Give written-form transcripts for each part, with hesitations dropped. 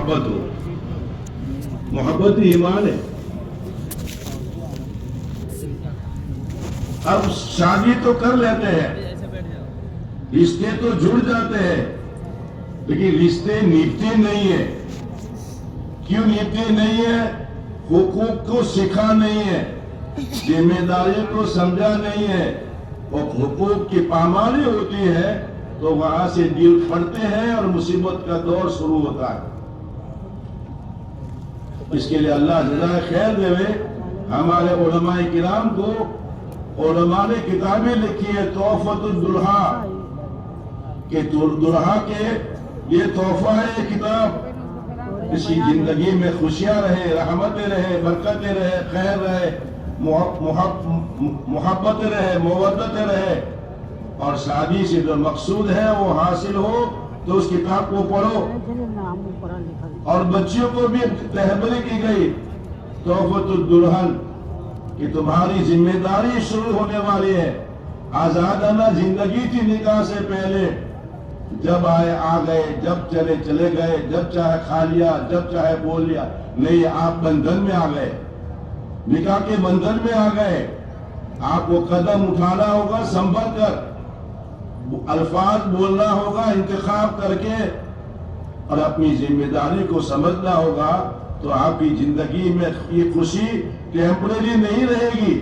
محبت ہو. محبت ہی ایمان ہے. اب شادی تو کر لیتے ہیں, رشتے تو جڑ جاتے ہیں, لیکن رشتے نبھتے نہیں ہیں. کیوں نبھتے نہیں ہیں؟ حقوق کو سیکھا نہیں ہے, ذمہ داری کو سمجھا نہیں ہے, اور حقوق کی پامالی ہوتی ہے تو وہاں سے دل پھٹتے ہیں اور مصیبت کا دور شروع ہوتا ہے. اس کے لیے اللہ جزائے خیر دے. ہمارے علماء کرام کو علماء نے کتابیں لکھی ہے تحفۃ الدلہا, کہ دلہا کے یہ تحفہ ہے یہ کتاب, اس کی زندگی میں خوشیاں رہے, رحمتیں رہے, برکتیں رہے, خیر رہے, محبتیں رہے, مودتیں رہے, اور شادی سے جو مقصود ہے وہ حاصل ہو تو اس کتاب کو پڑھو. اور بچیوں کو بھی رہبری کی گئی تحفۃ الدلہن کہ تمہاری ذمہ داری شروع ہونے والی ہے. آزادانہ زندگی تھی نکاح سے پہلے, جب آئے آ گئے, جب چلے چلے گئے, جب چاہے کھا لیا, جب چاہے بول لیا. نہیں, آپ بندھن میں آ گئے, نکاح کے بندھن میں آ گئے. آپ کو قدم اٹھانا ہوگا سنبھل کر, الفاظ بولنا ہوگا انتخاب کر کے, اور اپنی ذمہ داری کو سمجھنا ہوگا. تو آپ کی زندگی میں یہ خوشی ٹیمپرری نہیں رہے گی,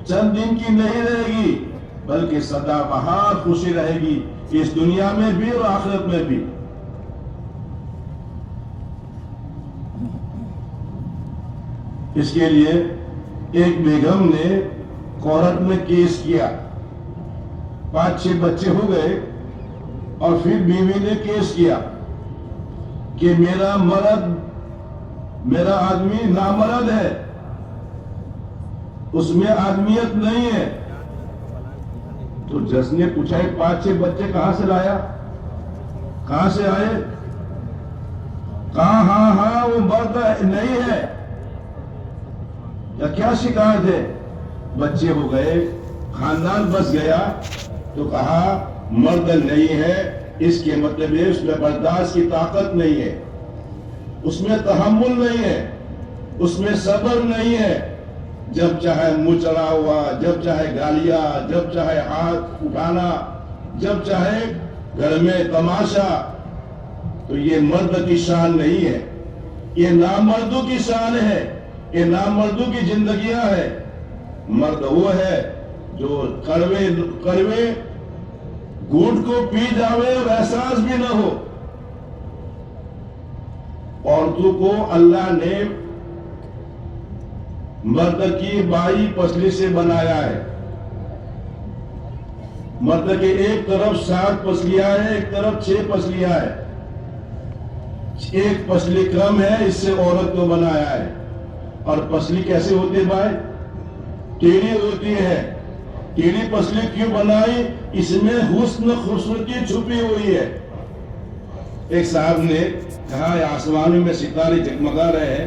چند دن کی نہیں رہے گی, بلکہ سدا بہار خوشی رہے گی, اس دنیا میں بھی اور آخرت میں بھی. اس کے لیے ایک بیگم نے کورٹ میں کیس کیا, 5-6 بچے ہو گئے, اور پھر بیوی نے کیس کیا کہ میرا آدمی نامرد ہے, اس میں آدمیت نہیں ہے. تو جج نے پوچھا 5-6 بچے کہاں سے لایا, کہاں سے آئے؟ کہاں ہاں وہ مرد نہیں ہے, یا کیا شکایت ہے؟ بچے ہو گئے, خاندان بس گیا. تو کہا مرد نہیں ہے, اس کے مطلب ہے اس میں برداشت کی طاقت نہیں ہے, اس میں تحمل نہیں ہے, اس میں صبر نہیں ہے. جب چاہے منہ چڑھا ہوا, جب چاہے گالیاں, جب چاہے ہاتھ اٹھانا, جب چاہے گھر میں تماشا. تو یہ مرد کی شان نہیں ہے, یہ نامردوں کی شان ہے, یہ نامردوں کی زندگیاں ہے. مرد وہ ہے جو کڑوے گھونٹ کو پی جاوے اور احساس بھی نہ ہو. عورتوں کو اللہ نے مرد کی 22 پسلی سے بنایا ہے. مرد کے ایک طرف 7 پسلیاں ہیں, ایک طرف 6 پسلیاں ہیں. ایک پسلی کم ہے, اس سے عورت کو بنایا ہے. اور پسلی کیسے ہوتی ہے بھائی؟ ٹیڑھی ہوتی ہے. ٹیڑھی پسلی کیوں بنائی؟ اس میں حسن خوبصورتی چھپی ہوئی ہے. ایک صاحب نے کہا آسمانوں میں ستارے جگمگا رہے ہیں,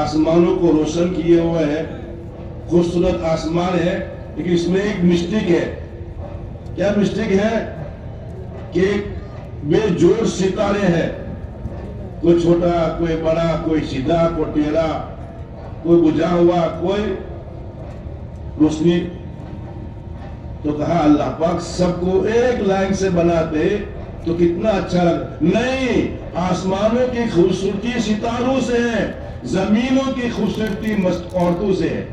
آسمانوں کو روشن کیے ہوئے ہیں, خوبصورت آسمان ہے, لیکن اس میں ایک مسٹیک ہے. کیا مسٹیک ہے؟ کہ بے جوڑ ستارے ہیں, کوئی چھوٹا, کوئی بڑا, کوئی سیدھا, کوئی ٹیڑھا, کوئی بجھا ہوا, کوئی روشنی. تو کہا اللہ پاک سب کو ایک لائن سے بناتے تو کتنا اچھا لگتا. نہیں, آسمانوں کی خوبصورتی ستاروں سے ہے, زمینوں کی خوبصورتی عورتوں سے ہے.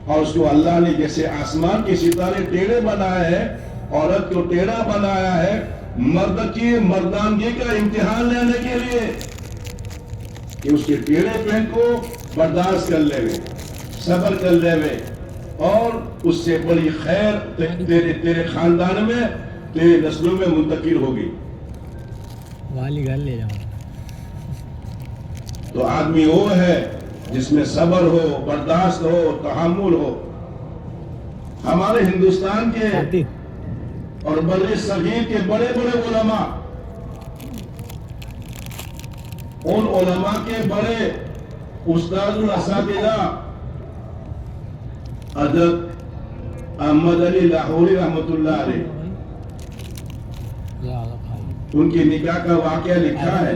اور اس کو اللہ نے جیسے آسمان کے ستارے ٹیڑھے بنائے ہیں, عورت کو ٹیڑھا بنایا ہے, مرد کی مردانگی کا امتحان لینے کے لیے کہ اس کے ٹیڑھے پن کو برداشت کر لے وے, صبر کر لے وے, اور اس سے بڑی خیر تیرے خاندان میں, تیرے نسلوں میں منتقل ہوگی. والی گل لے جاؤں. تو آدمی وہ ہے جس میں صبر ہو, برداشت ہو, تحمل ہو. ہمارے ہندوستان کے اور بر صغیر کے بڑے بڑے علماء, ان علماء کے بڑے استاد الاساتذہ حضرت احمد علی لاہوری رحمۃ اللہ علیہ, ان کے نکاح کا واقعہ لکھا ہے.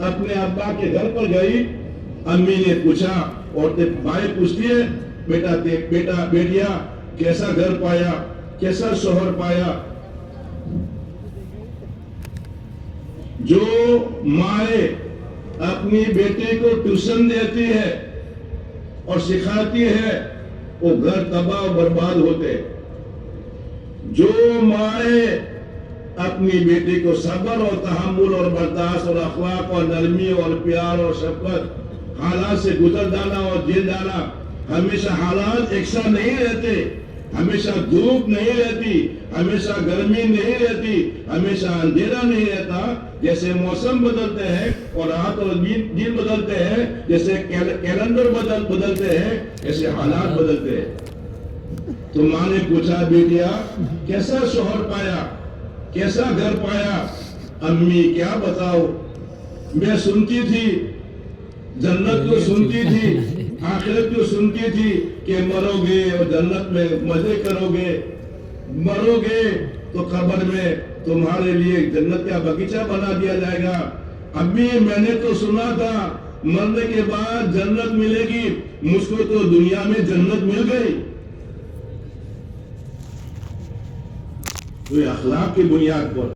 اپنے ابا کے گھر پر گئی. امی نے پوچھا اور بھائی پوچھتی ہے بیٹا بیٹیا کیسا گھر پایا, کیسا شوہر پایا. جو مائیں اپنی بیٹے کو ٹیوشن دیتی ہے اور سکھاتی ہے وہ گھر تباہ و برباد ہوتے. جو مائیں اپنی بیٹی کو صبر اور تحمل اور برداشت اور اخلاق اور نرمی اور پیار اور شفقت حالات سے گزر جانا اور جیل جانا, ہمیشہ حالات یکساں نہیں رہتے, ہمیشہ دھوپ نہیں رہتی, ہمیشہ گرمی نہیں رہتی, ہمیشہ اندھیرا نہیں رہتا. جیسے موسم بدلتے ہیں اور رات اور دن بدلتے ہیں, جیسے کیلنڈر بدلتے ہیں, ایسے حالات بدلتے ہیں. تو ماں نے پوچھا بیٹیا کیسا شوہر پایا, کیسا گھر پایا. امی کیا بتاؤ, میں سنتی تھی جنت کو سنتی تھی, آخرت کو سنتی تھی کہ مرو گے اور جنت میں مزے کرو گے, مرو گے تو قبر میں تمہارے لیے جنت کا باغیچہ بنا دیا جائے گا. امی میں نے تو سنا تھا مرنے کے بعد جنت ملے گی, مجھ کو تو دنیا میں جنت مل گئی. تو اخلاق کی بنیاد پر